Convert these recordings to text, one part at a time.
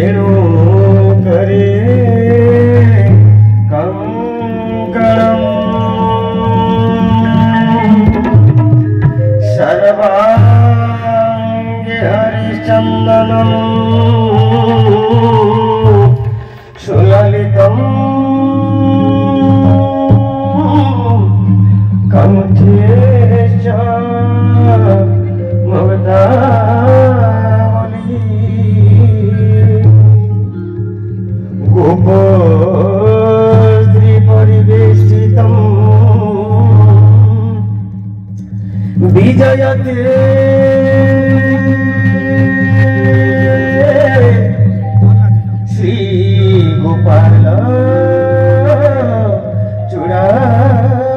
वेणु करे कंकणम सर्वांगे हरिचंदनम सुललितम कंठे च मुग्धावली गोपस्त्री परिवेष्टितम् विजयते श्री गोपाल चूड़ामणि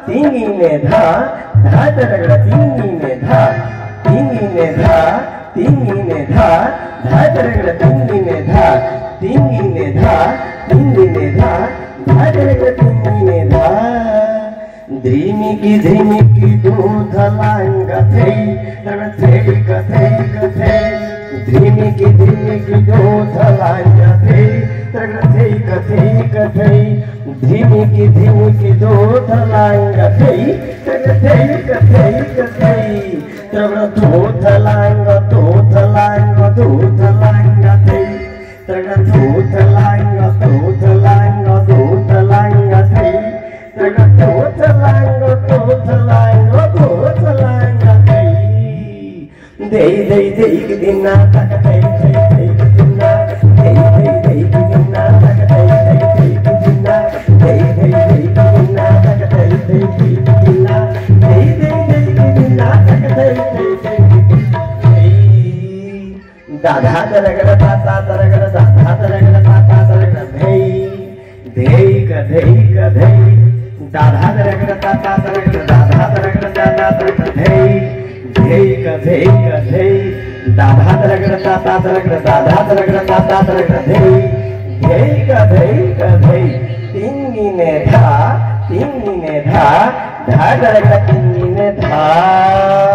तिंगी में धा धा तरगड़ा तिंगी में धा तिंगी में धा तिंगी में धा धा तरगड़ा तिंगी में धा तिंगी में धा तिंगी में धा धा तरगड़ा तिंगी में धा ध्रीमी की दूध लांग थई तरगड़ा थई कथई ध्रीमी की दूध लांग थई तरगड़ा थई कथई धीमी की दूध लांग थई तरगड़ा थई कथई तरगड़ा दूध लांग थई तरगड़ा दूध लांग थई तरगड़ा दूध लांग थई दे की दिना तक थई की दिना दे की दिना तक थई की दिना दे की दिना तक थई की दिना दे की दिना तक थई दाधा तरगड़ा ताता तरगड़ा दाधा तरगड़ा ताता तरगड़ा धई दाधा तरगड़ा ताता तरगड़ा दाधा तरगड़ा ताता तरगड़ा धई दाधा तरगड़ा ताता तरगड़ा दाधा तरगड़ा ताता तरगड़ा धई तिंगी ने धा धा तरगड़ा तिंगी ने धा